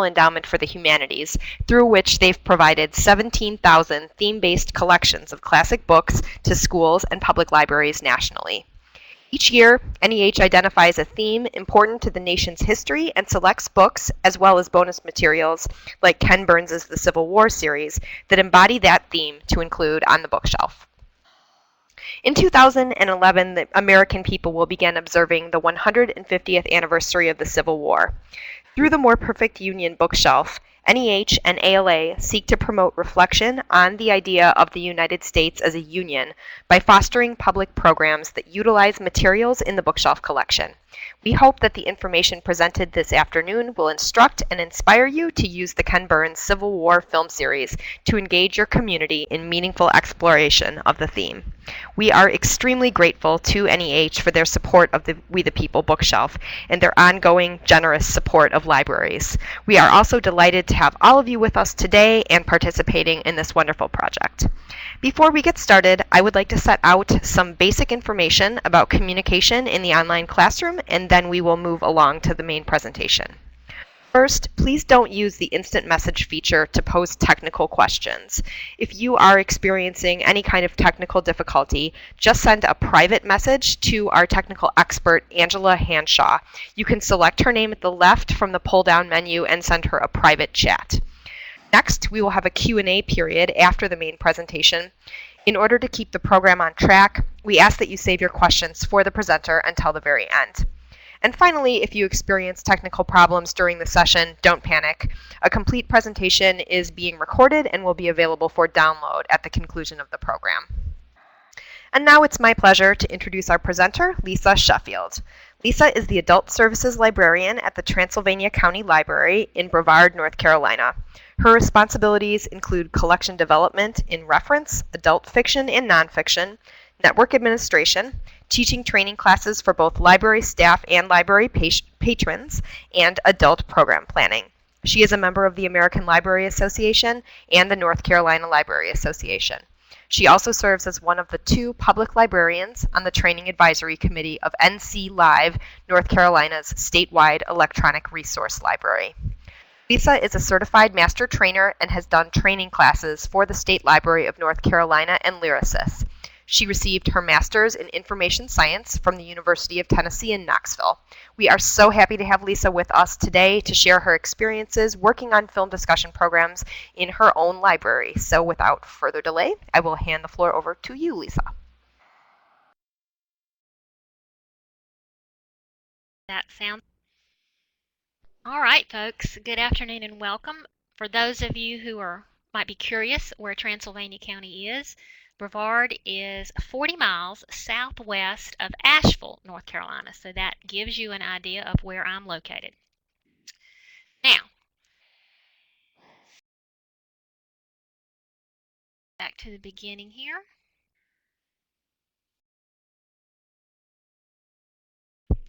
Endowment for the Humanities, through which they've provided 17,000 theme-based collections of classic books to schools and public libraries nationally. Each year, NEH identifies a theme important to the nation's history and selects books, as well as bonus materials like Ken Burns' The Civil War series, that embody that theme to include on the bookshelf. In 2011, the American people will begin observing the 150th anniversary of the Civil War. Through the More Perfect Union bookshelf, NEH and ALA seek to promote reflection on the idea of the United States as a union by fostering public programs that utilize materials in the bookshelf collection. We hope that the information presented this afternoon will instruct and inspire you to use the Ken Burns Civil War film series to engage your community in meaningful exploration of the theme. We are extremely grateful to NEH for their support of the We the People bookshelf and their ongoing generous support of libraries. We are also delighted to have all of you with us today and participating in this wonderful project. Before we get started, I would like to set out some basic information about communication in the online classroom, and then we will move along to the main presentation. First, please don't use the instant message feature to pose technical questions. If you are experiencing any kind of technical difficulty, just send a private message to our technical expert, Angela Hanshaw. You can select her name at the left from the pull-down menu and send her a private chat. Next, we will have a Q&A period after the main presentation. In order to keep the program on track, we ask that you save your questions for the presenter until the very end. And finally, if you experience technical problems during the session, don't panic. A complete presentation is being recorded and will be available for download at the conclusion of the program. And now it's my pleasure to introduce our presenter, Lisa Sheffield. Lisa is the Adult Services Librarian at the Transylvania County Library in Brevard, North Carolina. Her responsibilities include collection development in reference, adult fiction and nonfiction, network administration, teaching training classes for both library staff and library patrons, and adult program planning. She is a member of the American Library Association and the North Carolina Library Association. She also serves as one of the 2 public librarians on the Training Advisory Committee of NC Live, North Carolina's statewide electronic resource library. Lisa is a certified master trainer and has done training classes for the State Library of North Carolina and Lyrasis. She received her master's in information science from the University of Tennessee in Knoxville. We are so happy to have Lisa with us today to share her experiences working on film discussion programs in her own library. So without further delay, I will hand the floor over to you, Lisa. That sounds all right, folks. Good afternoon and welcome. For those of you who might be curious where Transylvania County is, Brevard is 40 miles southwest of Asheville, North Carolina, so that gives you an idea of where I'm located. Now, back to the beginning here.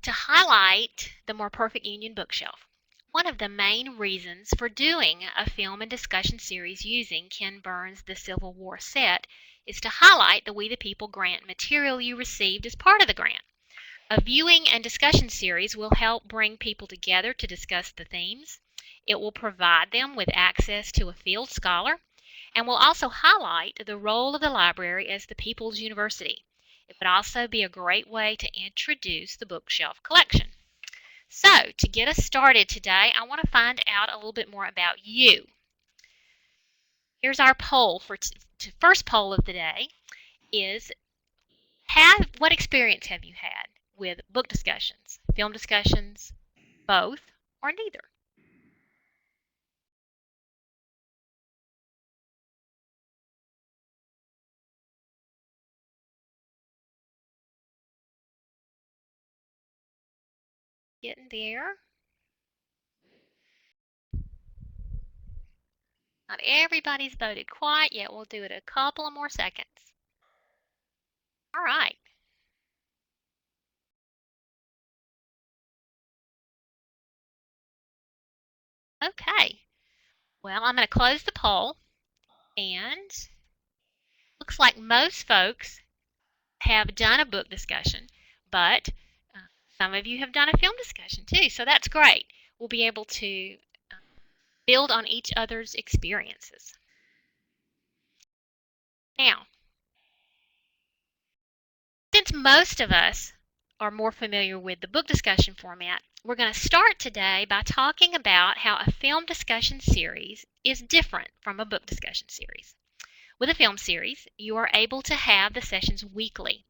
To highlight the More Perfect Union bookshelf, one of the main reasons for doing a film and discussion series using Ken Burns' The Civil War set is to highlight the We the People grant material you received as part of the grant. A viewing and discussion series will help bring people together to discuss the themes. It will provide them with access to a field scholar and will also highlight the role of the library as the people's university. It would also be a great way to introduce the bookshelf collection. So, to get us started today, I want to find out a little bit more about you. Here's our poll for first poll of the day is, what experience have you had with book discussions, film discussions, both, or neither? Getting there. Not everybody's voted quite yet. We'll do it a couple of more seconds. All right. Okay. Well, I'm going to close the poll, and looks like most folks have done a book discussion, but some of you have done a film discussion too, so that's great. We'll be able to build on each other's experiences. Now, since most of us are more familiar with the book discussion format, we're going to start today by talking about how a film discussion series is different from a book discussion series. With a film series, you are able to have the sessions weekly,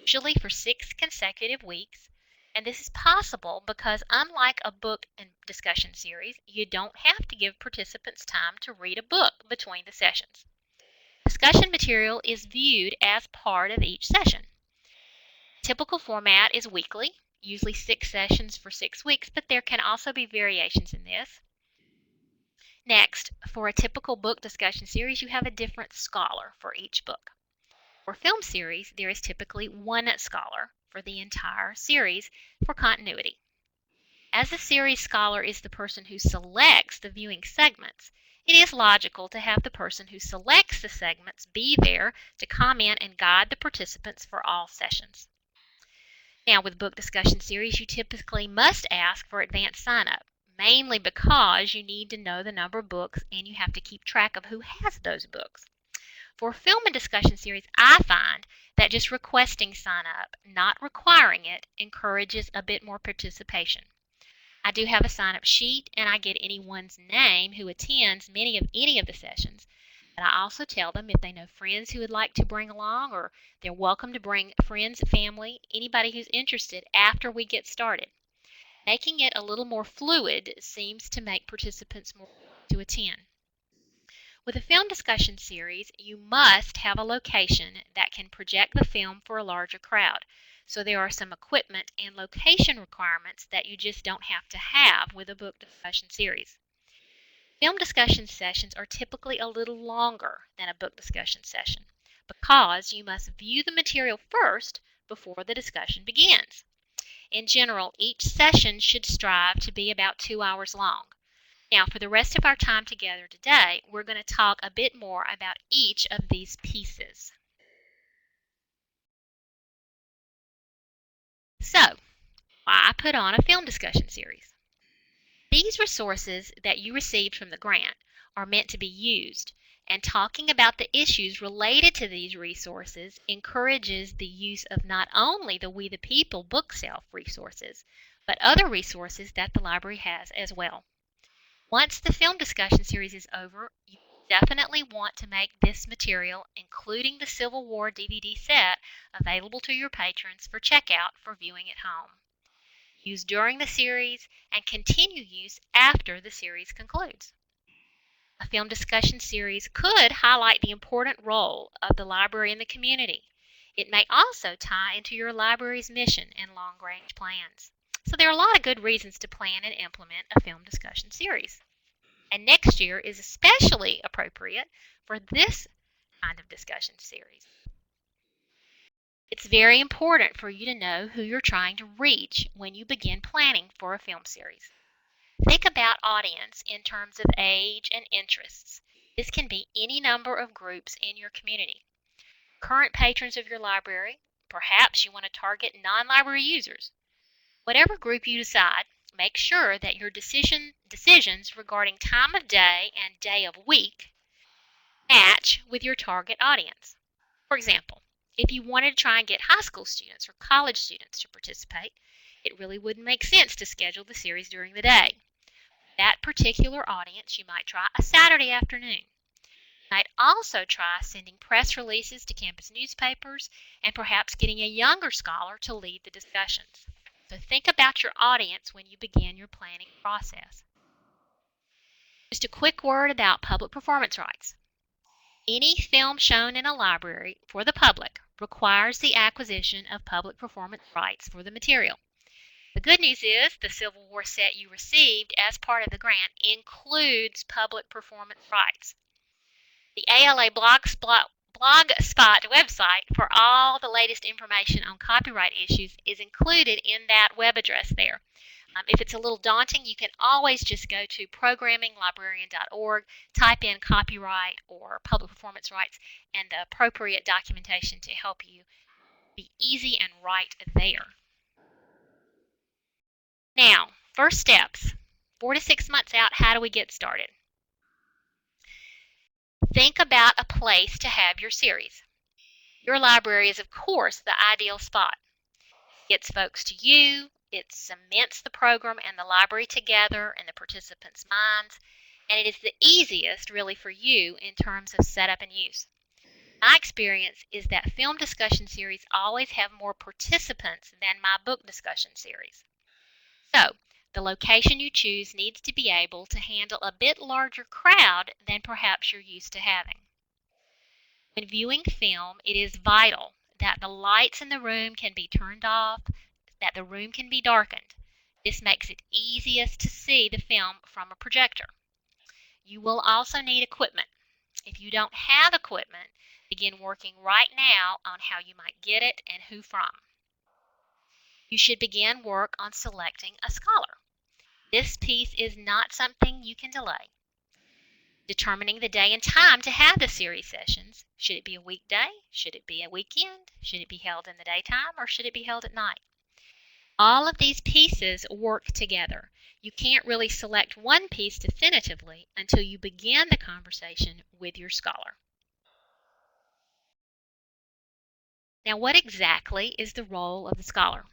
usually for 6 consecutive weeks, and this is possible because unlike a book and discussion series, you don't have to give participants time to read a book between the sessions. Discussion material is viewed as part of each session. Typical format is weekly, usually 6 sessions for 6 weeks, but there can also be variations in this. Next, for a typical book discussion series, you have a different scholar for each book. For film series, there is typically one scholar for the entire series for continuity. As the series scholar is the person who selects the viewing segments, it is logical to have the person who selects the segments be there to comment and guide the participants for all sessions. Now, with book discussion series, you typically must ask for advance sign-up, mainly because you need to know the number of books and you have to keep track of who has those books. For film and discussion series, I find that just requesting sign-up, not requiring it, encourages a bit more participation. I do have a sign-up sheet, and I get anyone's name who attends any of the sessions. But I also tell them if they know friends who would like to bring along, or they're welcome to bring friends, family, anybody who's interested after we get started. Making it a little more fluid seems to make participants more to attend. With a film discussion series, you must have a location that can project the film for a larger crowd. So there are some equipment and location requirements that you just don't have to have with a book discussion series. Film discussion sessions are typically a little longer than a book discussion session because you must view the material first before the discussion begins. In general, each session should strive to be about 2 hours long. Now, for the rest of our time together today, we're going to talk a bit more about each of these pieces. So, why put on a film discussion series? These resources that you received from the grant are meant to be used, and talking about the issues related to these resources encourages the use of not only the We the People bookshelf resources, but other resources that the library has as well. Once the film discussion series is over, you definitely want to make this material, including the Civil War DVD set, available to your patrons for checkout for viewing at home. Use during the series and continue use after the series concludes. A film discussion series could highlight the important role of the library in the community. It may also tie into your library's mission and long-range plans. So there are a lot of good reasons to plan and implement a film discussion series. And next year is especially appropriate for this kind of discussion series. It's very important for you to know who you're trying to reach when you begin planning for a film series. Think about audience in terms of age and interests. This can be any number of groups in your community. Current patrons of your library, perhaps you want to target non-library users. Whatever group you decide, make sure that your decisions regarding time of day and day of week match with your target audience. For example, if you wanted to try and get high school students or college students to participate, it really wouldn't make sense to schedule the series during the day. For that particular audience, you might try a Saturday afternoon. You might also try sending press releases to campus newspapers and perhaps getting a younger scholar to lead the discussions. So think about your audience when you begin your planning process. Just a quick word about public performance rights. Any film shown in a library for the public requires the acquisition of public performance rights for the material. The good news is the Civil War set you received as part of the grant includes public performance rights. The ALA Blogspot website for all the latest information on copyright issues is included in that web address there. If it's a little daunting, you can always just go to programminglibrarian.org, type in copyright or public performance rights, and the appropriate documentation to help you be easy and right there. Now, first steps. 4 to 6 months out, how do we get started? Think about a place to have your series. Your library is, of course, the ideal spot. It gets folks to you, it cements the program and the library together in the participants' minds, and it is the easiest, really, for you in terms of setup and use. My experience is that film discussion series always have more participants than my book discussion series. So, the location you choose needs to be able to handle a bit larger crowd than perhaps you're used to having. When viewing film, it is vital that the lights in the room can be turned off, that the room can be darkened. This makes it easiest to see the film from a projector. You will also need equipment. If you don't have equipment, begin working right now on how you might get it and who from. You should begin work on selecting a scholar. This piece is not something you can delay. Determining the day and time to have the series sessions. Should it be a weekday? Should it be a weekend? Should it be held in the daytime, or should it be held at night? All of these pieces work together. You can't really select one piece definitively until you begin the conversation with your scholar. Now, what exactly is the role of the scholar?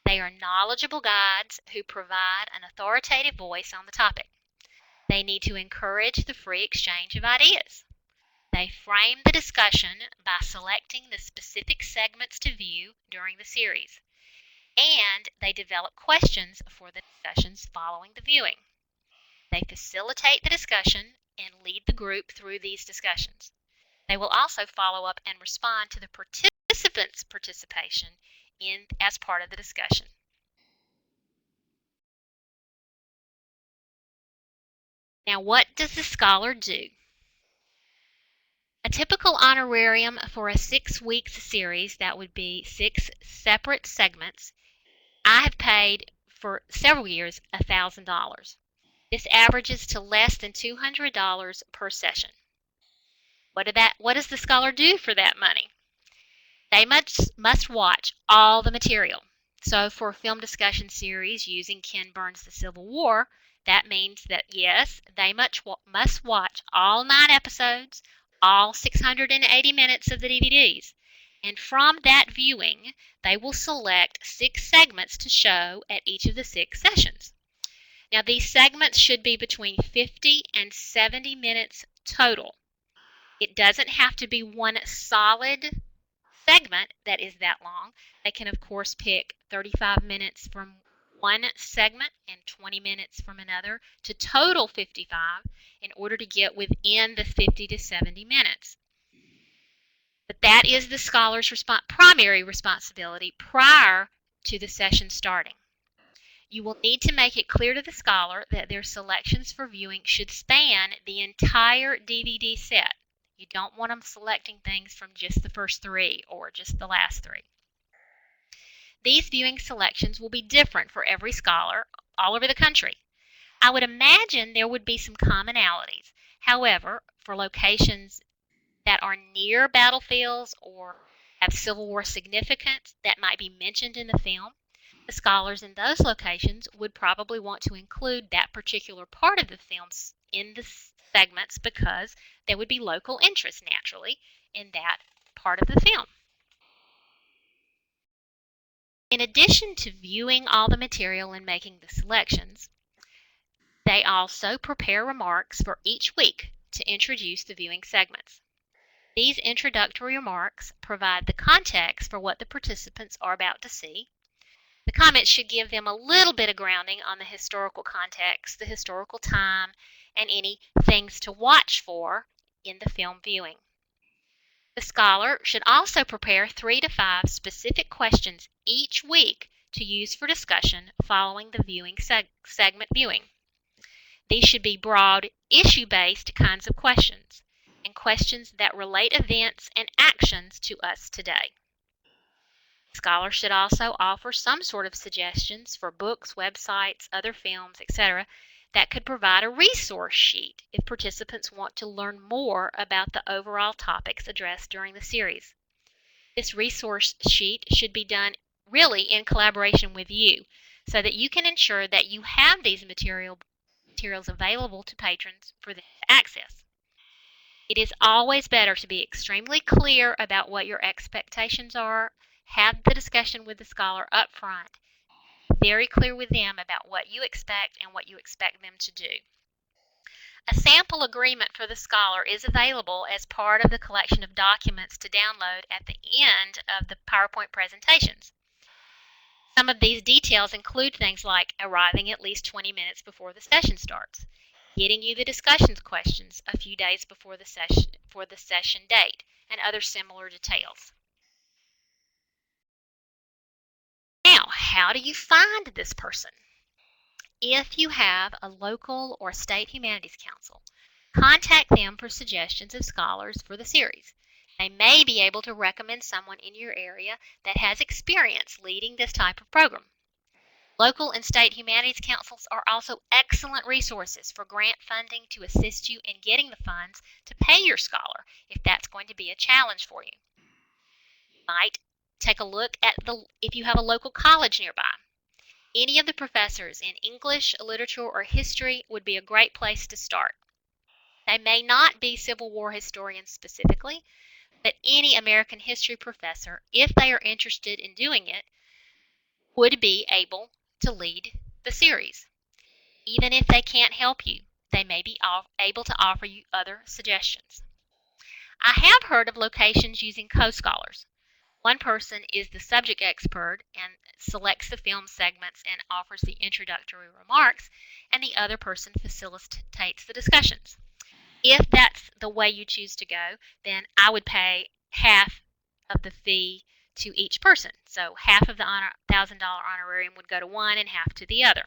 They are knowledgeable guides who provide an authoritative voice on the topic. They need to encourage the free exchange of ideas. They frame the discussion by selecting the specific segments to view during the series. And they develop questions for the discussions following the viewing. They facilitate the discussion and lead the group through these discussions. They will also follow up and respond to the participants' participation as part of the discussion. Now, what does the scholar do? A typical honorarium for a 6-week series, that would be 6 separate segments, I have paid for several years $1,000. This averages to less than $200 per session. What does the scholar do for that money? They must watch all the material. So for a film discussion series using Ken Burns' The Civil War, that means that, yes, they must watch all 9 episodes, all 680 minutes of the DVDs. And from that viewing, they will select 6 segments to show at each of the 6 sessions. Now, these segments should be between 50 and 70 minutes total. It doesn't have to be one solid segment that is that long. They can, of course, pick 35 minutes from one segment and 20 minutes from another to total 55 in order to get within the 50 to 70 minutes. But that is the scholar's primary responsibility prior to the session starting. You will need to make it clear to the scholar that their selections for viewing should span the entire DVD set. You don't want them selecting things from just the first 3 or just the last 3. These viewing selections will be different for every scholar all over the country. I would imagine there would be some commonalities. However, for locations that are near battlefields or have Civil War significance that might be mentioned in the film, the scholars in those locations would probably want to include that particular part of the film in the segments because there would be local interest naturally in that part of the film. In addition to viewing all the material and making the selections, they also prepare remarks for each week to introduce the viewing segments. These introductory remarks provide the context for what the participants are about to see. The comments should give them a little bit of grounding on the historical context, the historical time, and any things to watch for in the film viewing. The scholar should also prepare 3 to 5 specific questions each week to use for discussion following the viewing segment viewing. These should be broad, issue-based kinds of questions, and questions that relate events and actions to us today. Scholars should also offer some sort of suggestions for books, websites, other films, etc. that could provide a resource sheet if participants want to learn more about the overall topics addressed during the series. This resource sheet should be done really in collaboration with you. so that you can ensure that you have these materials available to patrons for them to access. It is always better to be extremely clear about what your expectations are. Have the discussion with the scholar up front. Be very clear with them about what you expect and what you expect them to do. A sample agreement for the scholar is available as part of the collection of documents to download at the end of the PowerPoint presentations. Some of these details include things like arriving at least 20 minutes before the session starts, getting you the discussions questions a few days before the session date, and other similar details. Now, how do you find this person? If you have a local or state humanities council, contact them for suggestions of scholars for the series. They may be able to recommend someone in your area that has experience leading this type of program. Local and state humanities councils are also excellent resources for grant funding to assist you in getting the funds to pay your scholar if that's going to be a challenge for you. You might take a look at if you have a local college nearby. Any of the professors in English, literature, or history would be a great place to start. They may not be Civil War historians specifically, but any American history professor, if they are interested in doing it, would be able to lead the series. Even if they can't help you, they may be able to offer you other suggestions. I have heard of locations using co-scholars. One person is the subject expert and selects the film segments and offers the introductory remarks, and the other person facilitates the discussions. If that's the way you choose to go, then I would pay half of the fee to each person. So half of the $1,000 honorarium would go to one and half to the other.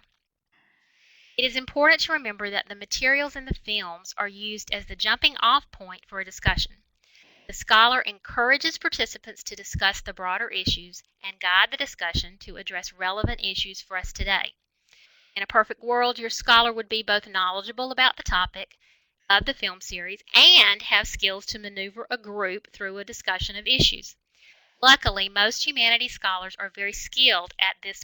It is important to remember that the materials in the films are used as the jumping off point for a discussion. The scholar encourages participants to discuss the broader issues and guide the discussion to address relevant issues for us today. In a perfect world, your scholar would be both knowledgeable about the topic of the film series and have skills to maneuver a group through a discussion of issues. Luckily, most humanities scholars are very skilled at this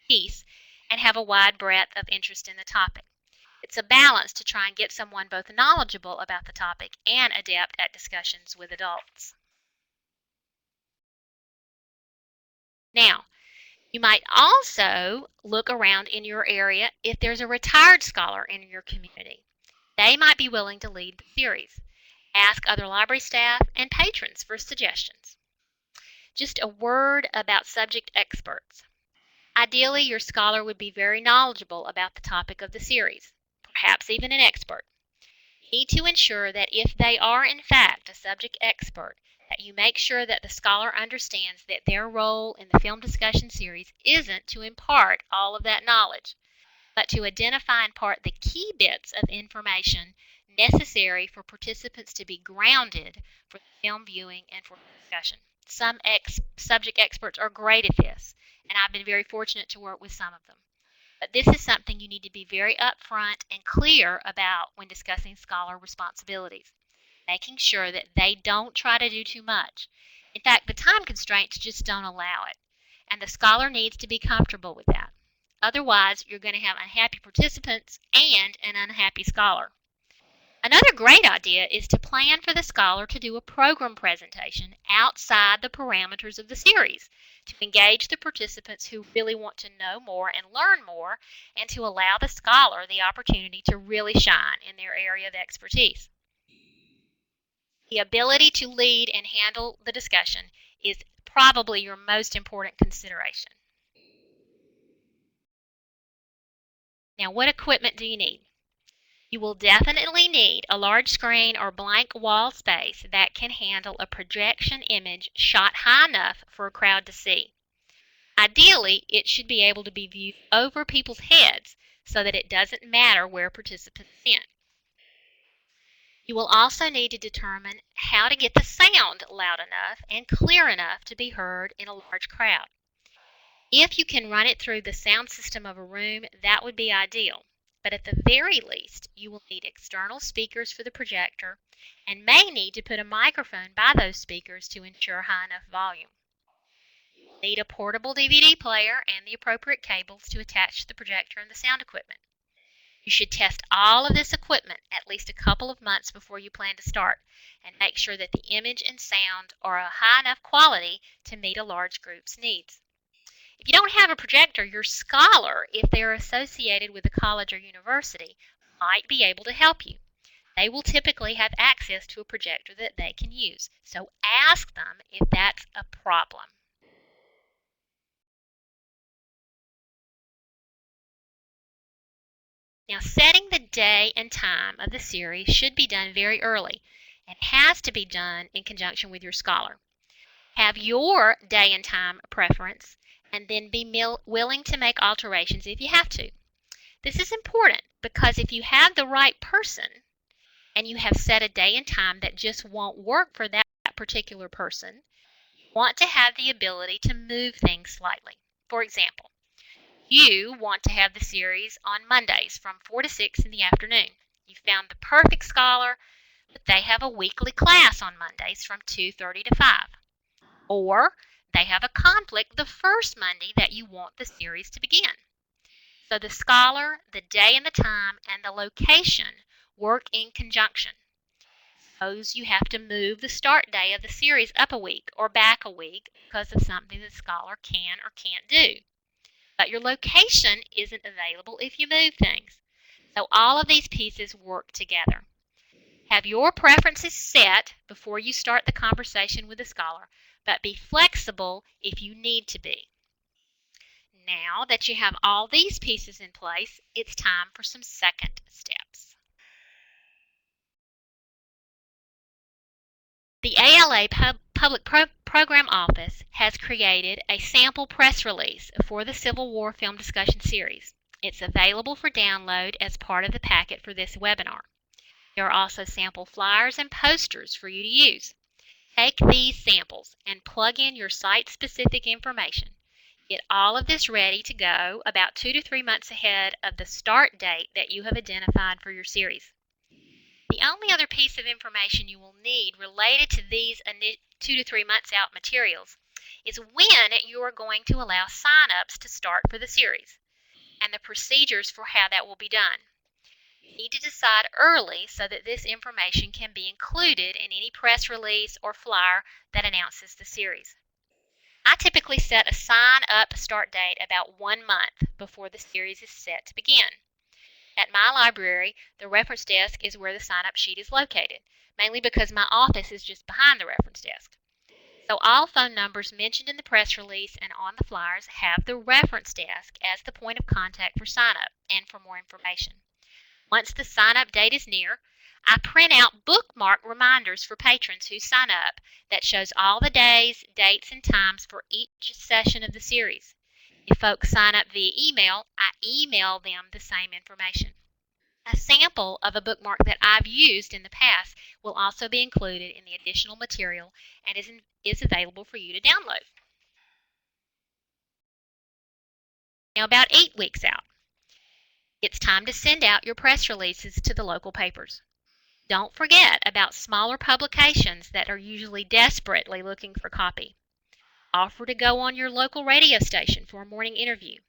piece and have a wide breadth of interest in the topic. It's a balance to try and get someone both knowledgeable about the topic and adept at discussions with adults. Now, you might also look around in your area if there's a retired scholar in your community. They might be willing to lead the series. Ask other library staff and patrons for suggestions. Just a word about subject experts. Ideally, your scholar would be very knowledgeable about the topic of the series, perhaps even an expert. You need to ensure that if they are in fact a subject expert, that you make sure that the scholar understands that their role in the film discussion series isn't to impart all of that knowledge, but to identify and impart the key bits of information necessary for participants to be grounded for the film viewing and for the discussion. Some subject experts are great at this, and I've been very fortunate to work with some of them. But this is something you need to be very upfront and clear about when discussing scholar responsibilities, making sure that they don't try to do too much. In fact, the time constraints just don't allow it, and the scholar needs to be comfortable with that. Otherwise, you're going to have unhappy participants and an unhappy scholar. Another great idea is to plan for the scholar to do a program presentation outside the parameters of the series to engage the participants who really want to know more and learn more, and to allow the scholar the opportunity to really shine in their area of expertise. The ability to lead and handle the discussion is probably your most important consideration. Now, what equipment do you need? You will definitely need a large screen or blank wall space that can handle a projection image shot high enough for a crowd to see. Ideally, it should be able to be viewed over people's heads so that it doesn't matter where participants sit. You will also need to determine how to get the sound loud enough and clear enough to be heard in a large crowd. If you can run it through the sound system of a room, that would be ideal. But at the very least, you will need external speakers for the projector and may need to put a microphone by those speakers to ensure high enough volume. You will Need a portable DVD player and the appropriate cables to attach to the projector and the sound equipment. You should test all of this equipment at least a couple of months before you plan to start and make sure that the image and sound are a high enough quality to meet a large group's needs. If you don't have a projector, your scholar, if they are associated with a college or university, might be able to help you. They will typically have access to a projector that they can use, so ask them if that's a problem. Now, setting the day and time of the series should be done very early and has to be done in conjunction with your scholar. Have your day and time preference and then be willing to make alterations if you have to. This is important because if you have the right person and you have set a day and time that just won't work for that particular person, you want to have the ability to move things slightly. For example, you want to have the series on Mondays from 4 to 6 in the afternoon. You found the perfect scholar, but they have a weekly class on Mondays from 2:30 to 5. Or they have a conflict the first Monday that you want the series to begin. So the scholar, the day and the time, and the location work in conjunction. Suppose you have to move the start day of the series up a week or back a week because of something the scholar can or can't do. But your location isn't available if you move things. So all of these pieces work together. Have your preferences set before you start the conversation with the scholar, but be flexible if you need to be. Now that you have all these pieces in place, it's time for some second steps. The ALA Public Program Office has created a sample press release for the Civil War Film Discussion Series. It's available for download as part of the packet for this webinar. There are also sample flyers and posters for you to use. Take these samples and plug in your site-specific information. Get all of this ready to go about 2 to 3 months ahead of the start date that you have identified for your series. The only other piece of information you will need related to these 2 to 3 months out materials is when you are going to allow sign-ups to start for the series and the procedures for how that will be done. You need to decide early so that this information can be included in any press release or flyer that announces the series. I typically set a sign-up start date about 1 month before the series is set to begin. At my library, the reference desk is where the sign-up sheet is located, mainly because my office is just behind the reference desk. So all phone numbers mentioned in the press release and on the flyers have the reference desk as the point of contact for sign-up and for more information. Once the sign-up date is near, I print out bookmark reminders for patrons who sign up that shows all the days, dates, and times for each session of the series. If folks sign up via email, I email them the same information. A sample of a bookmark that I've used in the past will also be included in the additional material and is available for you to download. Now about 8 weeks out, it's time to send out your press releases to the local papers. Don't forget about smaller publications that are usually desperately looking for copy. Offer to go on your local radio station for a morning interview.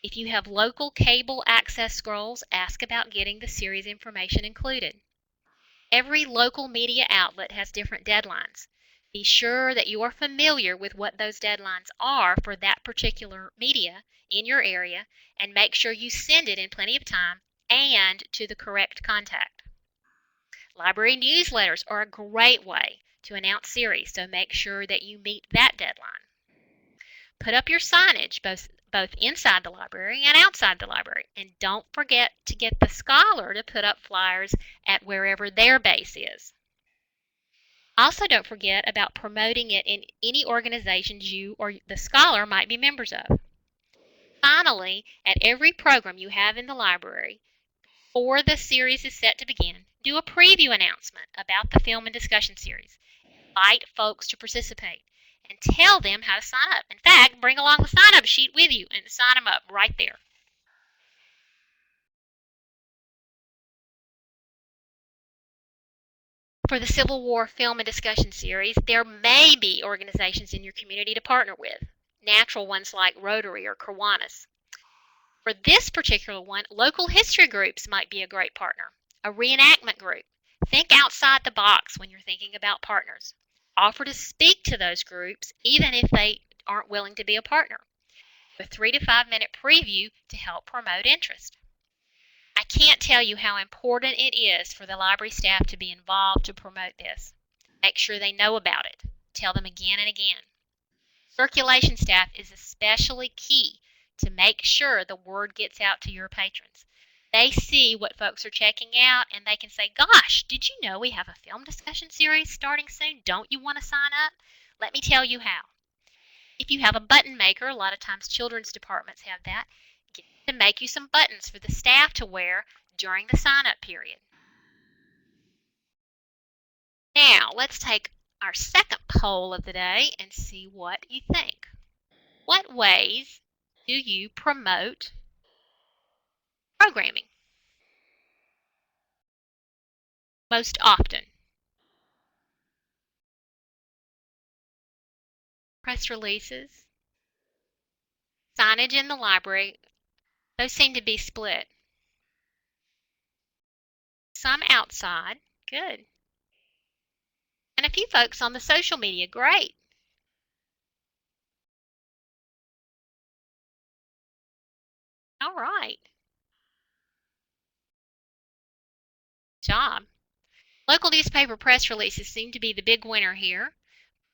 If you have local cable access scrolls, ask about getting the series information included. Every local media outlet has different deadlines. Be sure that you are familiar with what those deadlines are for that particular media in your area and make sure you send it in plenty of time and to the correct contact. Library newsletters are a great way to announce series, so make sure that you meet that deadline. Put up your signage both inside the library and outside the library, and don't forget to get the scholar to put up flyers at wherever their base is. Also, don't forget about promoting it in any organizations you or the scholar might be members of. Finally, at every program you have in the library, before the series is set to begin, do a preview announcement about the film and discussion series. Invite folks to participate and tell them how to sign up. In fact, bring along the sign-up sheet with you and sign them up right there. For the Civil War Film and Discussion Series, there may be organizations in your community to partner with. natural ones like Rotary or Kiwanis. For this particular one, local history groups might be a great partner. A reenactment group. Think outside the box when you're thinking about partners. Offer to speak to those groups even if they aren't willing to be a partner. A 3 to 5 minute preview to help promote interest. I can't tell you how important it is for the library staff to be involved to promote this. Make sure they know about it. Tell them again and again. Circulation staff is especially key to make sure the word gets out to your patrons. They see what folks are checking out and they can say, gosh, did you know we have a film discussion series starting soon? Don't you want to sign up? Let me tell you how. If you have a button maker, a lot of times children's departments have that, get them to make you some buttons for the staff to wear during the sign-up period. Now, let's take our second poll of the day and see what you think. What ways do you promote programming most often? Press releases, signage in the library, those seem to be split. Some outside, good. And a few folks on the social media, great. All right. Good job. Local newspaper press releases seem to be the big winner here.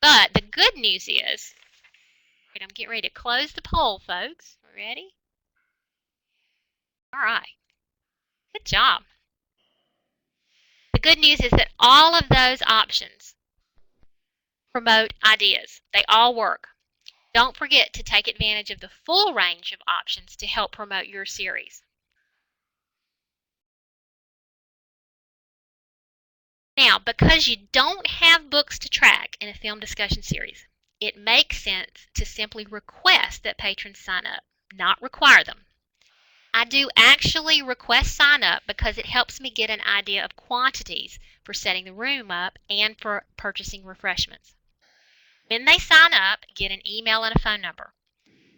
But the good news is, I'm getting ready to close the poll, folks. Ready? All right. Good job. The good news is that all of those options promote ideas. They all work. Don't forget to take advantage of the full range of options to help promote your series. Now, because you don't have books to track in a film discussion series, it makes sense to simply request that patrons sign up, not require them. I do actually request sign up because it helps me get an idea of quantities for setting the room up and for purchasing refreshments. When they sign up, get an email and a phone number.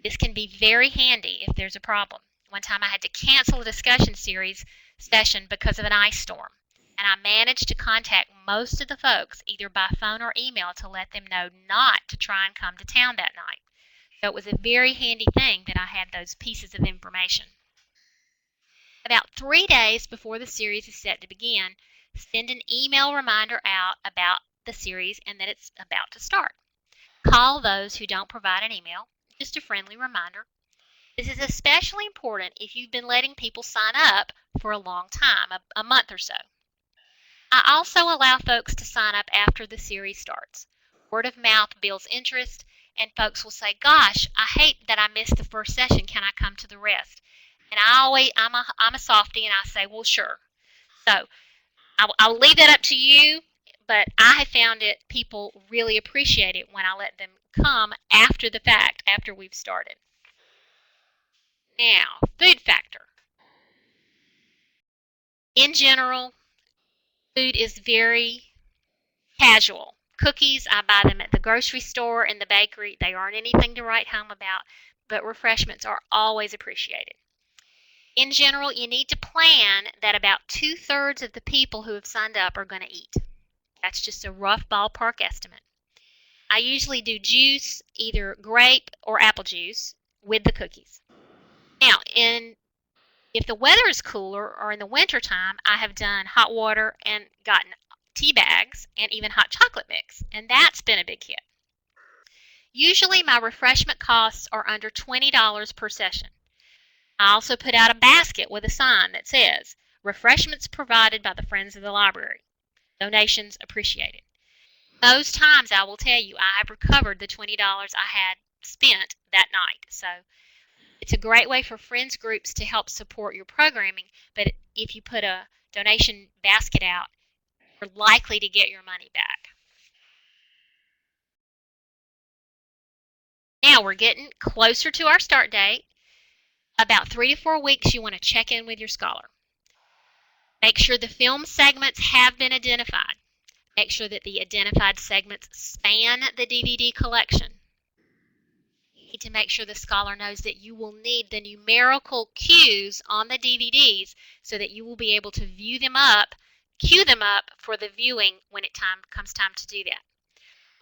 This can be very handy if there's a problem. One time I had to cancel a discussion series session because of an ice storm, and I managed to contact most of the folks either by phone or email to let them know not to try and come to town that night. So it was a very handy thing that I had those pieces of information. About 3 days before the series is set to begin, send an email reminder out about the series and that it's about to start. Call those who don't provide an email, just a friendly reminder. This is especially important if you've been letting people sign up for a long time, a month or so. I also allow folks to sign up after the series starts. Word of mouth builds interest, and folks will say, gosh, I hate that I missed the first session. Can I come to the rest? And I'm a softie, and I say, well, sure. So I'll leave that up to you, but I have found it, people really appreciate it when I let them come after the fact, after we've started. Now, food factor. In general, food is very casual. Cookies, I buy them at the grocery store and the bakery. They aren't anything to write home about, but refreshments are always appreciated. In general, you need to plan that about 2/3 of the people who have signed up are going to eat. That's just a rough ballpark estimate. I usually do juice, either grape or apple juice, with the cookies. Now, if the weather is cooler or in the wintertime, I have done hot water and gotten tea bags and even hot chocolate mix, and that's been a big hit. Usually my refreshment costs are under $20 per session. I also put out a basket with a sign that says, refreshments provided by the Friends of the Library. Donations appreciated. Most times I will tell you I have recovered the $20 I had spent that night. So it's a great way for friends groups to help support your programming, but if you put a donation basket out, you're likely to get your money back. Now we're getting closer to our start date. About 3 to 4 weeks you want to check in with your scholar. Make sure the film segments have been identified. Make sure that the identified segments span the DVD collection. need to make sure the scholar knows that you will need the numerical cues on the DVDs so that you will be able to cue them up for the viewing when it comes time to do that.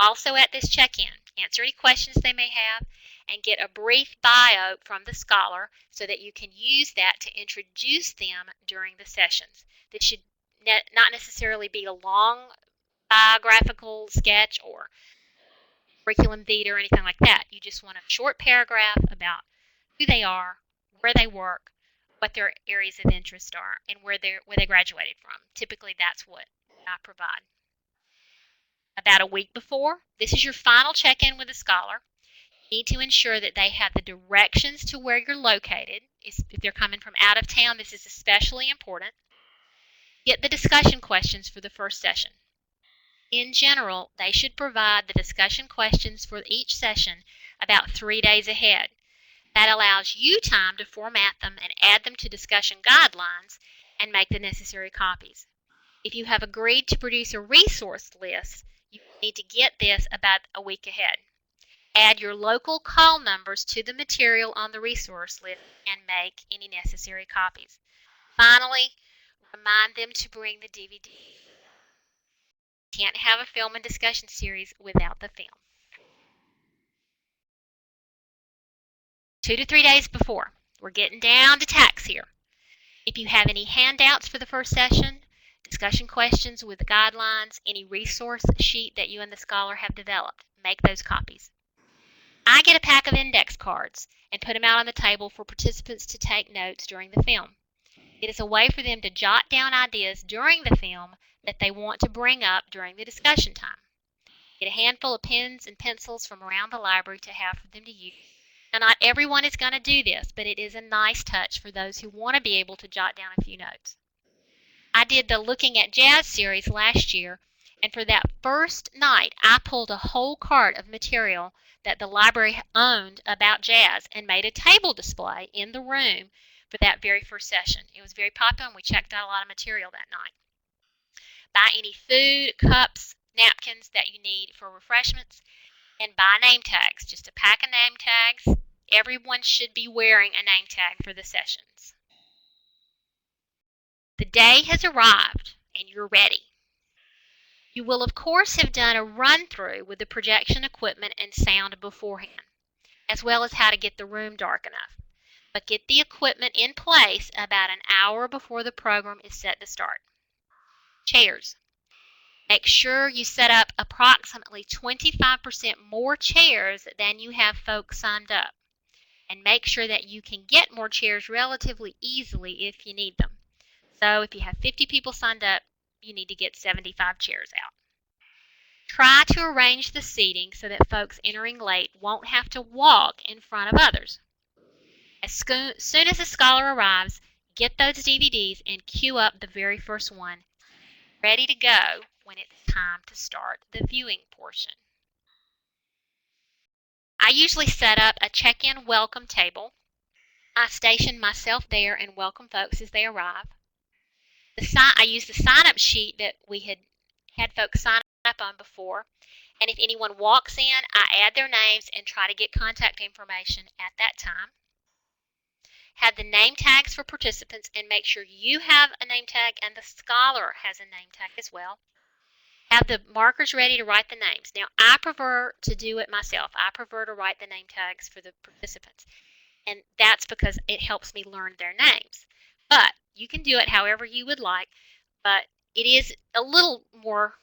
Also at this check-in, answer any questions they may have and get a brief bio from the scholar so that you can use that to introduce them during the sessions. This should not necessarily be a long biographical sketch or curriculum vitae or anything like that. You just want a short paragraph about who they are, where they work, what their areas of interest are, and where they graduated from. Typically, that's what I provide. About a week before, this is your final check-in with the scholar. You need to ensure that they have the directions to where you're located. If they're coming from out of town, this is especially important. Get the discussion questions for the first session. In general, they should provide the discussion questions for each session about 3 days ahead. That allows you time to format them and add them to discussion guidelines and make the necessary copies. If you have agreed to produce a resource list, you need to get this about a week ahead. Add your local call numbers to the material on the resource list and make any necessary copies. Finally, remind them to bring the DVD. You can't have a film and discussion series without the film. 2 to 3 days before. We're getting down to tacks here. If you have any handouts for the first session, discussion questions with the guidelines, any resource sheet that you and the scholar have developed, make those copies. I get a pack of index cards and put them out on the table for participants to take notes during the film. It is a way for them to jot down ideas during the film that they want to bring up during the discussion time. Get a handful of pens and pencils from around the library to have for them to use. Now, not everyone is going to do this, but it is a nice touch for those who want to be able to jot down a few notes. I did the Looking at Jazz series last year, and for that first night, I pulled a whole cart of material that the library owned about jazz and made a table display in the room for that very first session. It was very popular, and we checked out a lot of material that night. Buy any food, cups, napkins that you need for refreshments, and buy name tags. Just a pack of name tags. Everyone should be wearing a name tag for the sessions. The day has arrived, and you're ready. You will, of course, have done a run-through with the projection equipment and sound beforehand, as well as how to get the room dark enough. But get the equipment in place about an hour before the program is set to start. Chairs. Make sure you set up approximately 25% more chairs than you have folks signed up. And make sure that you can get more chairs relatively easily if you need them. So if you have 50 people signed up, you need to get 75 chairs out. Try to arrange the seating so that folks entering late won't have to walk in front of others. As soon as a scholar arrives, get those DVDs and cue up the very first one, ready to go when it's time to start the viewing portion. I usually set up a check-in welcome table. I station myself there and welcome folks as they arrive. I use the sign-up sheet that we had folks sign up on before, and if anyone walks in, I add their names and try to get contact information at that time. Have the name tags for participants and make sure you have a name tag and the scholar has a name tag as well. Have the markers ready to write the names. Now, I prefer to do it myself. I prefer to write the name tags for the participants, and that's because it helps me learn their names. But you can do it however you would like, but it is a little more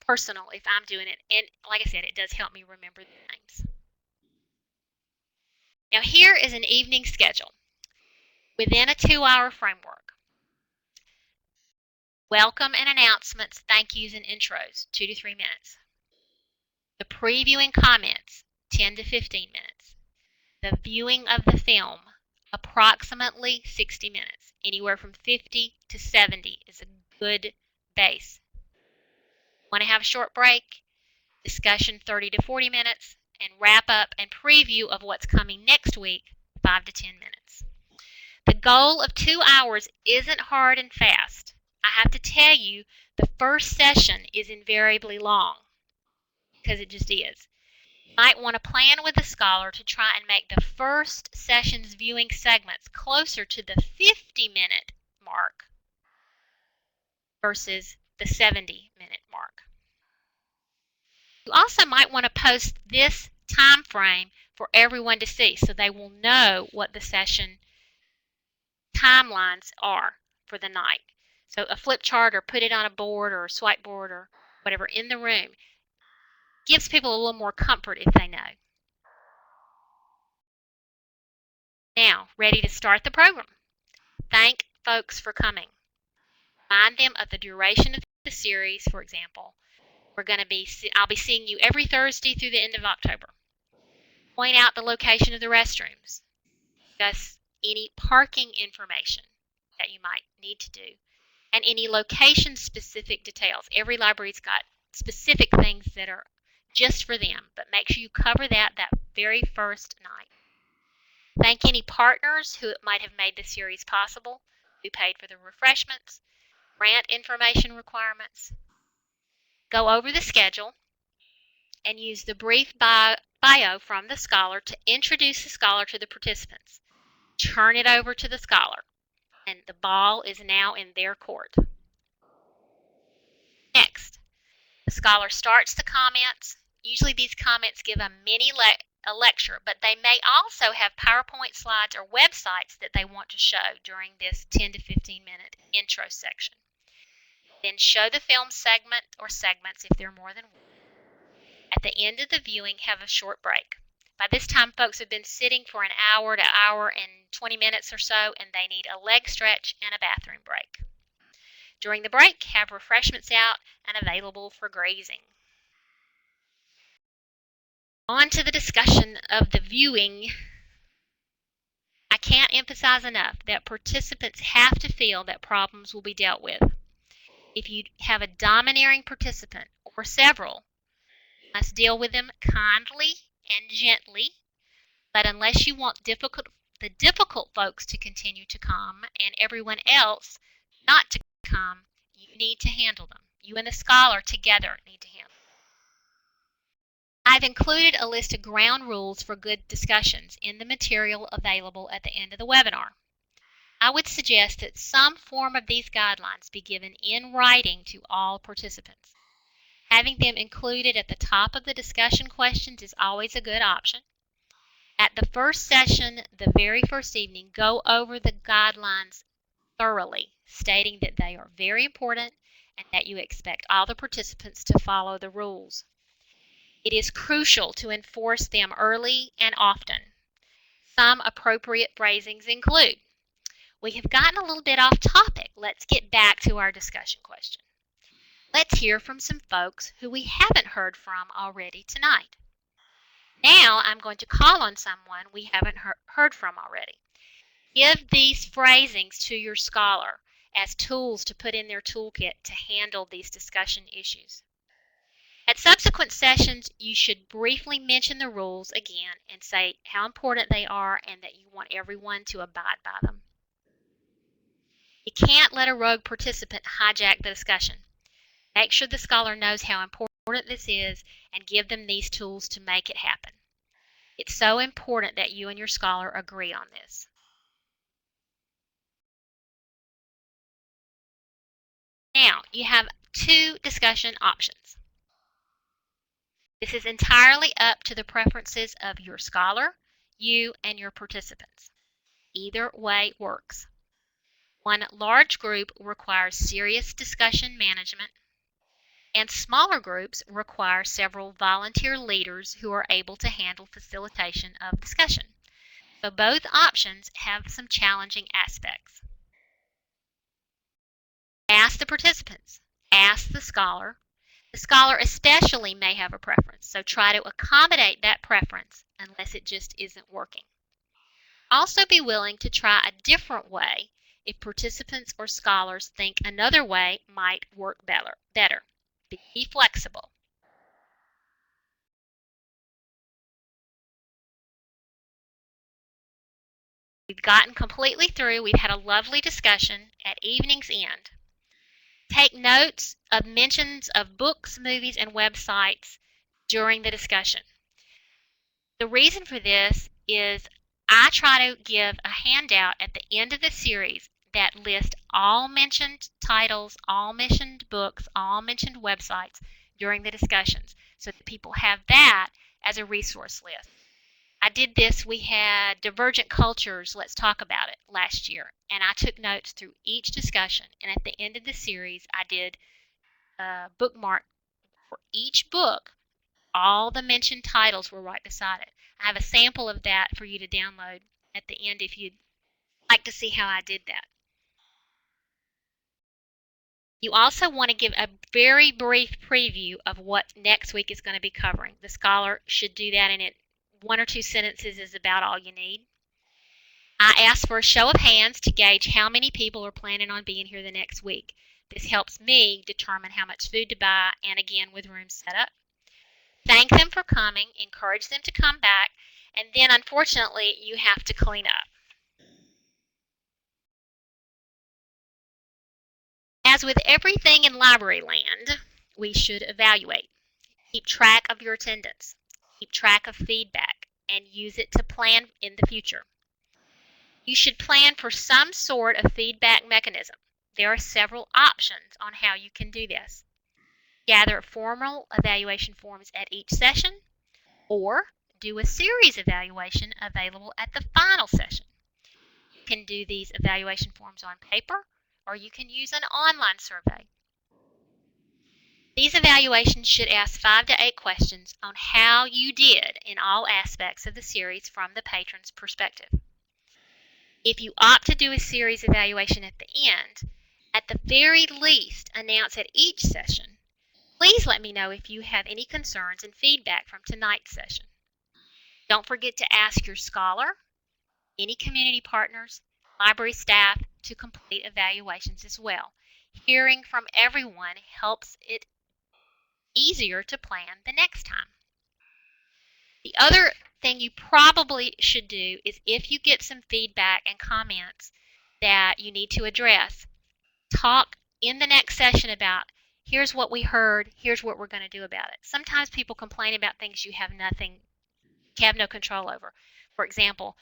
personal if I'm doing it. And like I said, it does help me remember the names. Now here is an evening schedule within a 2-hour framework. Welcome and announcements, thank yous, and intros, 2 to 3 minutes. The previewing comments, 10 to 15 minutes. The viewing of the film, approximately 60 minutes. Anywhere from 50 to 70 is a good base. Want to have a short break? Discussion 30 to 40 minutes, and wrap up and preview of what's coming next week, 5 to 10 minutes. The goal of 2 hours isn't hard and fast. I have to tell you, the first session is invariably long, because it just is. Might want to plan with the scholar to try and make the first session's viewing segments closer to the 50-minute mark versus the 70-minute mark. You also might want to post this time frame for everyone to see so they will know what the session timelines are for the night. So a flip chart or put it on a board or a swipe board or whatever in the room gives people a little more comfort if they know. Now, ready to start the program. Thank folks for coming. Remind them of the duration of the series, for example. I'll be seeing you every Thursday through the end of October. Point out the location of the restrooms. Discuss any parking information that you might need to do, and any location-specific details. Every library's got specific things that are just for them, but make sure you cover that very first night. Thank any partners who might have made the series possible, who paid for the refreshments, grant information requirements. Go over the schedule and use the brief bio from the scholar to introduce the scholar to the participants. Turn it over to the scholar, and the ball is now in their court. Next, the scholar starts the comments. Usually these comments give a mini lecture, but they may also have PowerPoint slides or websites that they want to show during this 10 to 15-minute intro section. Then show the film segment or segments if there are more than one. At the end of the viewing, have a short break. By this time, folks have been sitting for an hour to hour and 20 minutes or so, and they need a leg stretch and a bathroom break. During the break, have refreshments out and available for grazing. On to the discussion of the viewing. I can't emphasize enough that participants have to feel that problems will be dealt with. If you have a domineering participant or several, you must deal with them kindly and gently, but unless you want the difficult folks to continue to come and everyone else not to come, you need to handle them. You and the scholar together need to handle them. I've included a list of ground rules for good discussions in the material available at the end of the webinar. I would suggest that some form of these guidelines be given in writing to all participants. Having them included at the top of the discussion questions is always a good option. At the first session, the very first evening, go over the guidelines thoroughly, stating that they are very important and that you expect all the participants to follow the rules. It is crucial to enforce them early and often. Some appropriate phrasings include, we have gotten a little bit off topic. Let's get back to our discussion question. Let's hear from some folks who we haven't heard from already tonight. Now I'm going to call on someone we haven't heard from already. Give these phrasings to your scholar as tools to put in their toolkit to handle these discussion issues. At subsequent sessions, you should briefly mention the rules again and say how important they are and that you want everyone to abide by them. You can't let a rogue participant hijack the discussion. Make sure the scholar knows how important this is and give them these tools to make it happen. It's so important that you and your scholar agree on this. Now, you have two discussion options. This is entirely up to the preferences of your scholar, you, and your participants. Either way works. One large group requires serious discussion management, and smaller groups require several volunteer leaders who are able to handle facilitation of discussion. So both options have some challenging aspects. Ask the participants. Ask the scholar. The scholar especially may have a preference, so try to accommodate that preference unless it just isn't working. Also be willing to try a different way if participants or scholars think another way might work better. Be flexible. We've gotten completely through. We've had a lovely discussion at evening's end. Take notes of mentions of books, movies, and websites during the discussion. The reason for this is I try to give a handout at the end of the series that lists all mentioned titles, all mentioned books, all mentioned websites during the discussions so that people have that as a resource list. I did this, we had Divergent Cultures, Let's Talk About It last year, and I took notes through each discussion, and at the end of the series I did a bookmark for each book. All the mentioned titles were right beside it. I have a sample of that for you to download at the end if you'd like to see how I did that. You also want to give a very brief preview of what next week is going to be covering. The scholar should do that, and it 1 or 2 sentences is about all you need. I asked for a show of hands to gauge how many people are planning on being here the next week. This helps me determine how much food to buy, and again with room set up. Thank them for coming, encourage them to come back, and then unfortunately you have to clean up. As with everything in library land, we should evaluate. Keep track of your attendance. Keep track of feedback and use it to plan in the future. You should plan for some sort of feedback mechanism. There are several options on how you can do this. Gather formal evaluation forms at each session, or do a series evaluation available at the final session. You can do these evaluation forms on paper, or you can use an online survey. These evaluations should ask 5 to 8 questions on how you did in all aspects of the series from the patron's perspective. If you opt to do a series evaluation at the end, at the very least announce at each session, please let me know if you have any concerns and feedback from tonight's session. Don't forget to ask your scholar, any community partners, library staff to complete evaluations as well. Hearing from everyone helps it easier to plan the next time. The other thing you probably should do is if you get some feedback and comments that you need to address, talk in the next session about here's what we heard, here's what we're going to do about it. Sometimes people complain about things you have no control over. For example,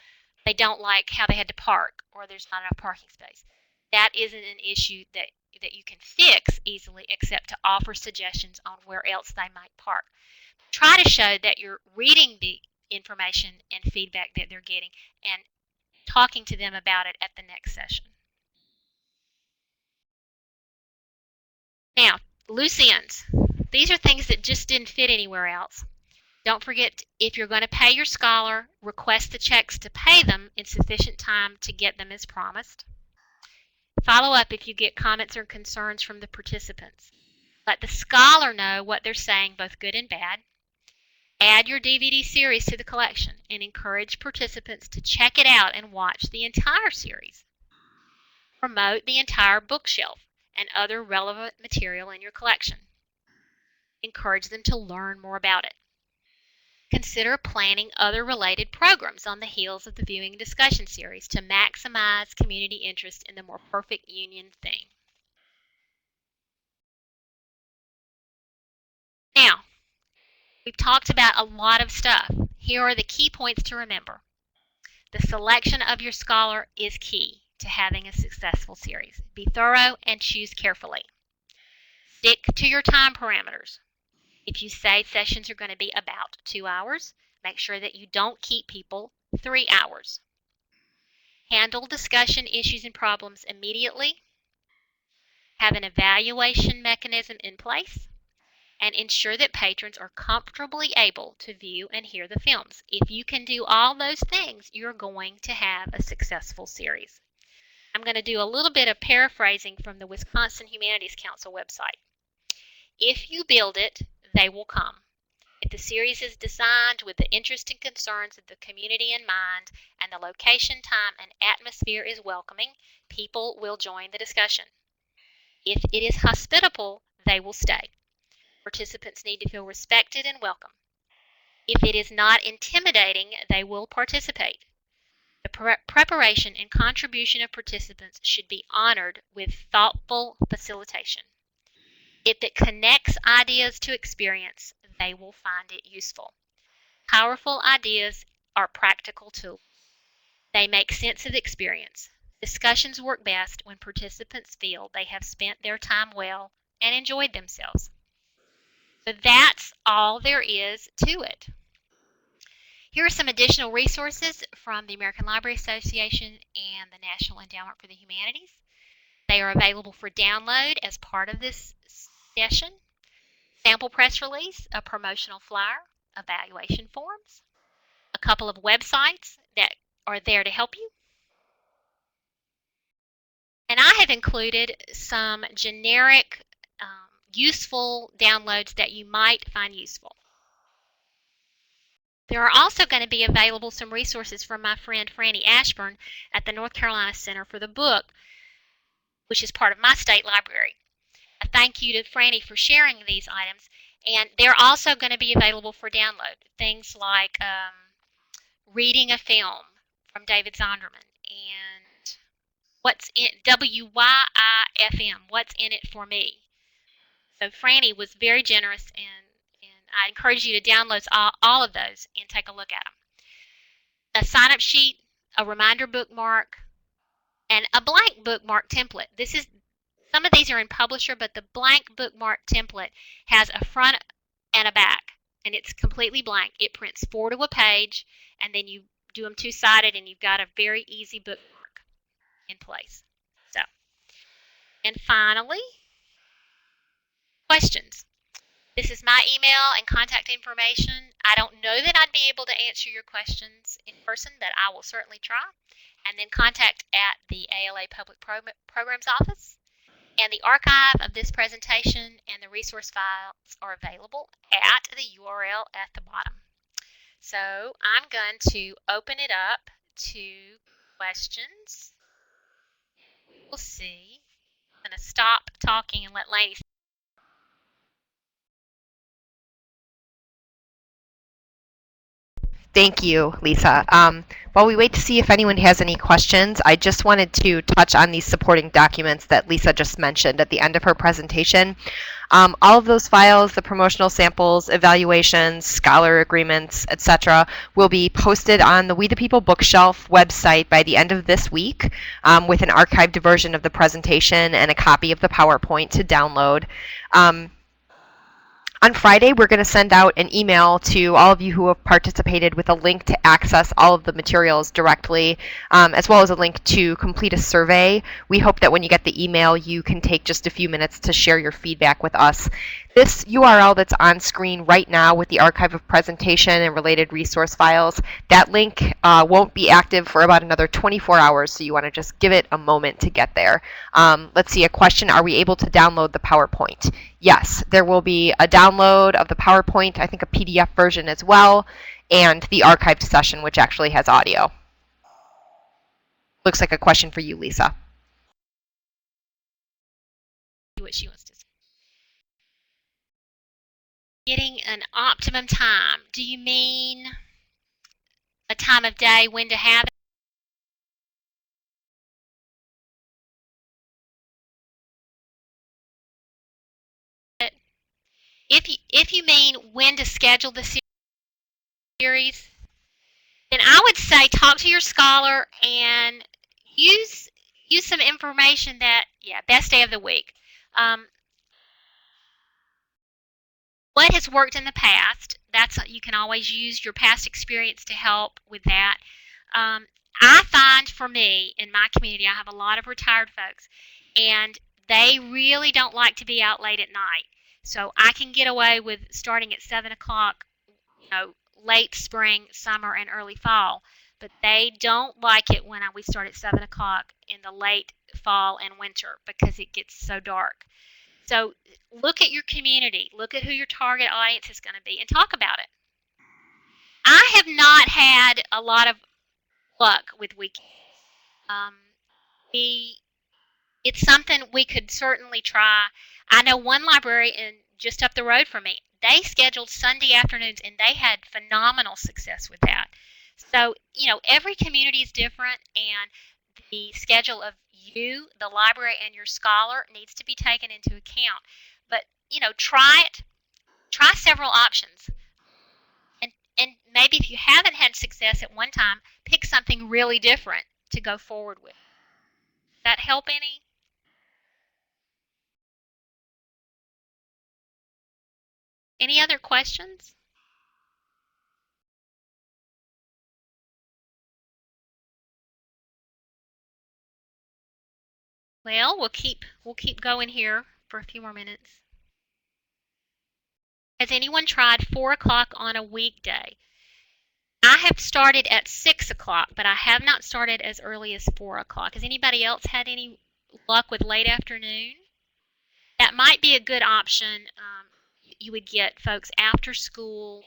they don't like how they had to park or there's not enough parking space. That isn't an issue that you can fix easily except to offer suggestions on where else they might park. Try to show that you're reading the information and feedback that they're getting and talking to them about it at the next session. Now, loose ends. These are things that just didn't fit anywhere else. Don't forget, if you're going to pay your scholar, request the checks to pay them in sufficient time to get them as promised. Follow up if you get comments or concerns from the participants. Let the scholar know what they're saying, both good and bad. Add your DVD series to the collection and encourage participants to check it out and watch the entire series. Promote the entire bookshelf and other relevant material in your collection. Encourage them to learn more about it. Consider planning other related programs on the heels of the viewing and discussion series to maximize community interest in the More Perfect Union theme. Now, we've talked about a lot of stuff. Here are the key points to remember. The selection of your scholar is key to having a successful series. Be thorough and choose carefully. Stick to your time parameters. If you say sessions are going to be about 2 hours, make sure that you don't keep people 3 hours. Handle discussion issues and problems immediately. Have an evaluation mechanism in place. And ensure that patrons are comfortably able to view and hear the films. If you can do all those things, you're going to have a successful series. I'm going to do a little bit of paraphrasing from the Wisconsin Humanities Council website. If you build it, they will come. If the series is designed with the interest and concerns of the community in mind and the location, time, and atmosphere is welcoming, people will join the discussion. If it is hospitable, they will stay. Participants need to feel respected and welcome. If it is not intimidating, they will participate. The preparation and contribution of participants should be honored with thoughtful facilitation. If it connects ideas to experience, they will find it useful. Powerful ideas are practical tools. They make sense of the experience. Discussions work best when participants feel they have spent their time well and enjoyed themselves. So that's all there is to it. Here are some additional resources from the American Library Association and the National Endowment for the Humanities. They are available for download as part of this session. Sample press release, a promotional flyer, evaluation forms, a couple of websites that are there to help you. And I have included some generic, useful downloads that you might find useful. There are also going to be available some resources from my friend Franny Ashburn at the North Carolina Center for the Book, which is part of my state library. A thank you to Franny for sharing these items. And they're also going to be available for download. Things like reading a film from David Zondervan and what's in WYIFM, what's in it for me. So Franny was very generous, and I encourage you to download all of those and take a look at them. A sign-up sheet, a reminder bookmark, and a blank bookmark template. Some of these are in Publisher, but the blank bookmark template has a front and a back, and it's completely blank. It prints 4 to a page, and then you do them two-sided, and you've got a very easy bookmark in place. So, and finally, questions. This is my email and contact information. I don't know that I'd be able to answer your questions in person, but I will certainly try. And then contact at the ALA Public Programs Office. And the archive of this presentation and the resource files are available at the URL at the bottom. So I'm going to open it up to questions. We'll see. I'm going to stop talking and let Lainey. Thank you, Lisa. While we wait to see if anyone has any questions, I just wanted to touch on these supporting documents that Lisa just mentioned at the end of her presentation. All of those files, the promotional samples, evaluations, scholar agreements, etc., will be posted on the We the People bookshelf website by the end of this week with an archived version of the presentation and a copy of the PowerPoint to download. On Friday, we're going to send out an email to all of you who have participated with a link to access all of the materials directly, as well as a link to complete a survey. We hope that when you get the email, you can take just a few minutes to share your feedback with us. This URL that's on screen right now with the archive of presentation and related resource files, that link won't be active for about another 24 hours, so you want to just give it a moment to get there. Let's see, a question, are we able to download the PowerPoint? Yes, there will be a download of the PowerPoint, I think a PDF version as well, and the archived session, which actually has audio. Looks like a question for you, Lisa. What she wants to say. Getting an optimum time. Do you mean a time of day when to have it? If you mean when to schedule the series, then I would say talk to your scholar and use some information that, best day of the week. What has worked in the past, you can always use your past experience to help with that. I find for me, in my community, I have a lot of retired folks, and they really don't like to be out late at night. So I can get away with starting at 7 o'clock, late spring, summer, and early fall. But they don't like it when we start at 7 o'clock in the late fall and winter because it gets so dark. So look at your community, look at who your target audience is going to be, and talk about it. I have not had a lot of luck with weekends. It's something we could certainly try. I know one librarian just up the road from me, they scheduled Sunday afternoons, and they had phenomenal success with that. So, every community is different, and the schedule of you, the library, and your scholar needs to be taken into account. But, try it. Try several options. And maybe if you haven't had success at one time, pick something really different to go forward with. Does that help any? Any other questions? Well, we'll keep going here for a few more minutes. Has anyone tried 4 o'clock on a weekday? I have started at 6 o'clock, but I have not started as early as 4 o'clock. Has anybody else had any luck with late afternoon? That might be a good option. You would get folks after school.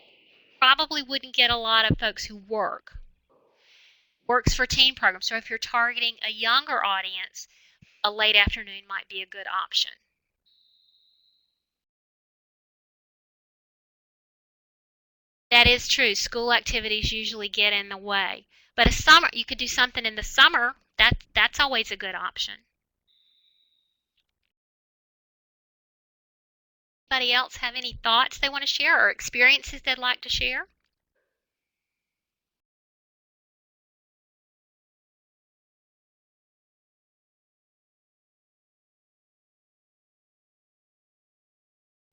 Probably wouldn't get a lot of folks who works for teen programs. So if you're targeting a younger audience, a late afternoon might be a good option. That is true. School activities usually get in the way. But you could do something in the summer. That's always a good option. Anybody else have any thoughts they want to share or experiences they'd like to share?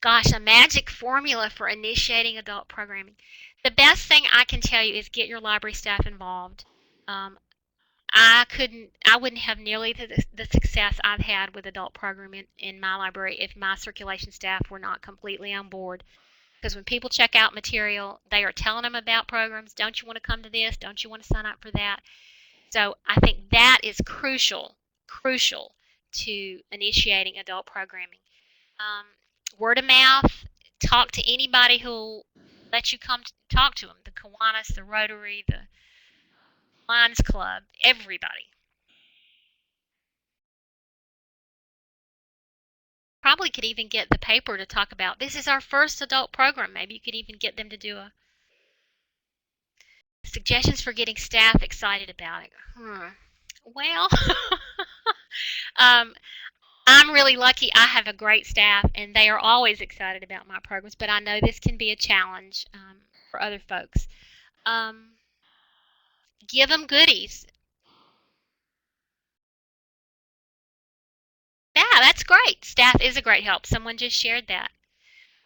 Gosh, a magic formula for initiating adult programming. The best thing I can tell you is get your library staff involved. Um, I wouldn't have nearly the success I've had with adult programming in my library if my circulation staff were not completely on board. Because when people check out material, they are telling them about programs. Don't you want to come to this? Don't you want to sign up for that? So I think that is crucial to initiating adult programming. Um, Word of mouth, talk to anybody who'll let you come talk to them. The Kiwanis, the Rotary, the Lions Club, everybody. Probably could even get the paper to talk about this is our first adult program. Maybe you could even get them to do a suggestions for getting staff excited about it. Well, um, I'm really lucky. I have a great staff, and they are always excited about my programs. But I know this can be a challenge for other folks. Um, give them goodies. Yeah, that's great. Staff is a great help. Someone just shared that.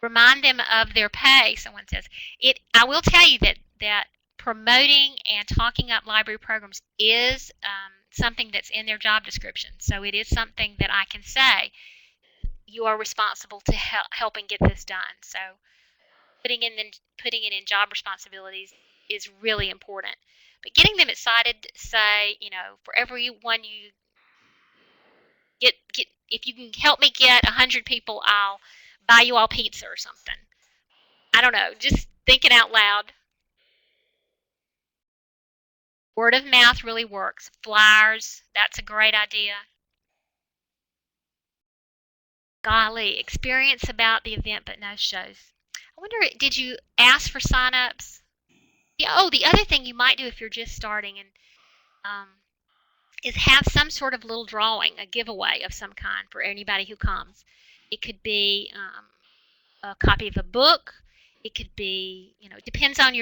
Remind them of their pay. Someone says it. I will tell you that promoting and talking up library programs is something that's in their job description. So it is something that I can say you are responsible to helping get this done. So putting it in job responsibilities is really important. But getting them excited, say, for every one you get if you can help me get 100 people, I'll buy you all pizza or something. I don't know, just thinking out loud. Word of mouth really works. Flyers, that's a great idea. Golly, experience about the event but no shows. I wonder, did you ask for sign-ups? Yeah, oh, the other thing you might do if you're just starting and is have some sort of little drawing, a giveaway of some kind for anybody who comes. It could be a copy of a book. It could be, it depends on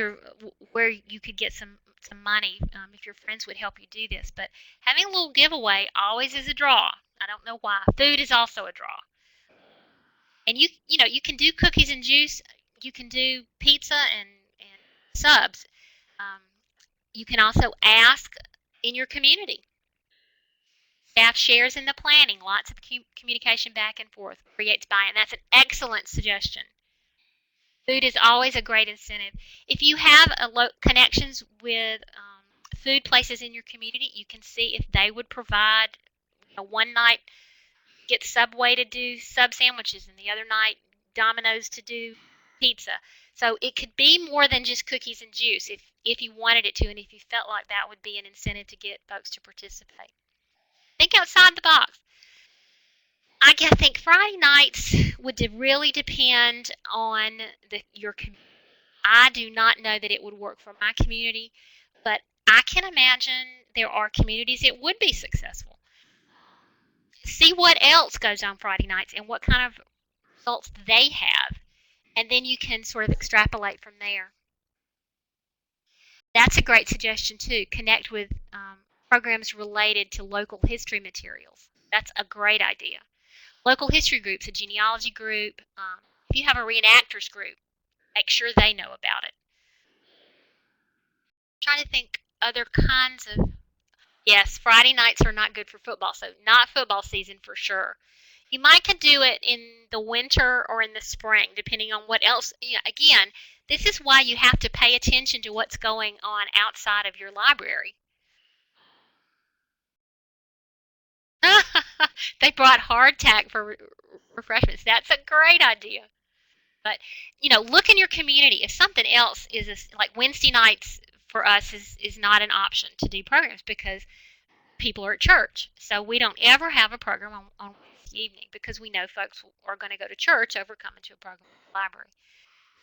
where you could get some money if your friends would help you do this. But having a little giveaway always is a draw. I don't know why. Food is also a draw. And you can do cookies and juice. You can do pizza and subs. Um, you can also ask in your community. Staff shares in the planning. Lots of communication back and forth creates buy-in. That's an excellent suggestion. Food is always a great incentive. If you have connections with food places in your community, you can see if they would provide one night get Subway to do sub sandwiches and the other night Domino's to do pizza. So it could be more than just cookies and juice if you wanted it to and if you felt like that would be an incentive to get folks to participate. Think outside the box. I think Friday nights would really depend on your community. I do not know that it would work for my community, but I can imagine there are communities it would be successful. See what else goes on Friday nights and what kind of results they have, and then you can sort of extrapolate from there. That's a great suggestion too. Connect with programs related to local history materials. That's a great idea. Local history groups, a genealogy group. If you have a reenactors group, make sure they know about it. I'm trying to think other kinds of. Yes, Friday nights are not good for football, so not football season for sure. You might can do it in the winter or in the spring, depending on what else. Again, this is why you have to pay attention to what's going on outside of your library. They brought hardtack for refreshments. That's a great idea. But look in your community. If something else is like Wednesday nights for us is not an option to do programs because people are at church. So we don't ever have a program on Wednesday evening because we know folks are going to go to church over coming to a program at the library.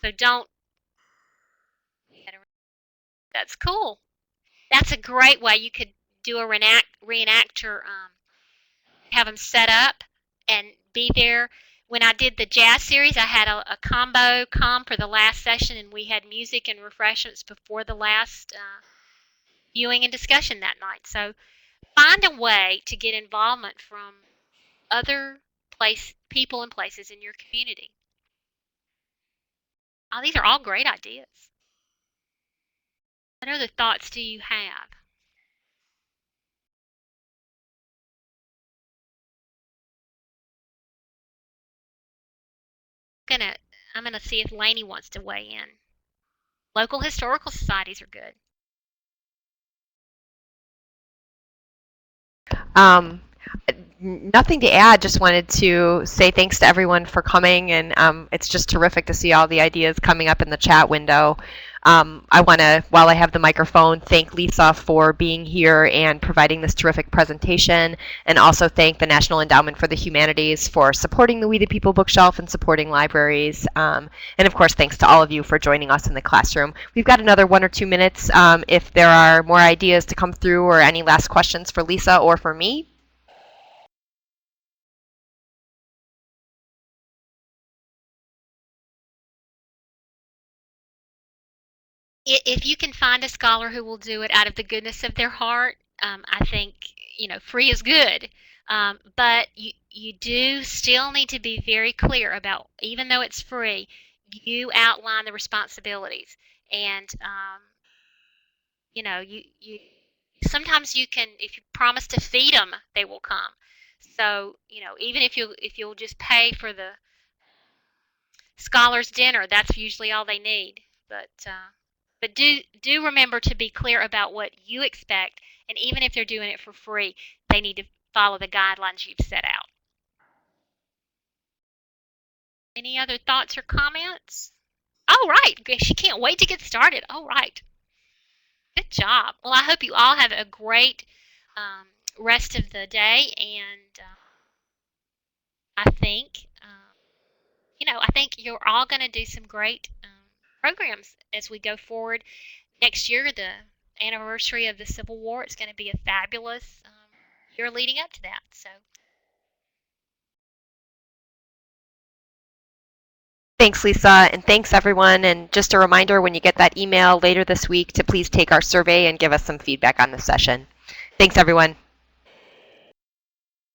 So don't. That's cool. That's a great way. You could do a reenactor, have them set up and be there. When I did the jazz series, I had a combo come for the last session, and we had music and refreshments before the last viewing and discussion that night. So find a way to get involvement from other people and places in your community. Oh, these are all great ideas. What other thoughts do you have? I'm gonna see if Lainey wants to weigh in. Local historical societies are good. Nothing to add. Just wanted to say thanks to everyone for coming, and it's just terrific to see all the ideas coming up in the chat window. I want to, while I have the microphone, thank Lisa for being here and providing this terrific presentation, and also thank the National Endowment for the Humanities for supporting the We the People bookshelf and supporting libraries. And of course, thanks to all of you for joining us in the classroom. We've got another 1 or 2 minutes if there are more ideas to come through or any last questions for Lisa or for me. If you can find a scholar who will do it out of the goodness of their heart, I think free is good. But you do still need to be very clear about, even though it's free, you outline the responsibilities, and you sometimes you can, if you promise to feed them, they will come. So even if you'll just pay for the scholars dinner, that's usually all they need. But do remember to be clear about what you expect, and even if they're doing it for free, they need to follow the guidelines you've set out. Any other thoughts or comments? All right, she can't wait to get started. All right, good job. Well, I hope you all have a great rest of the day, and I think I think you're all going to do some great programs as we go forward. Next year, the anniversary of the Civil War, it's going to be a fabulous year leading up to that. So, Thanks, Lisa, and thanks, everyone. And just a reminder, when you get that email later this week, to please take our survey and give us some feedback on the session. Thanks, everyone.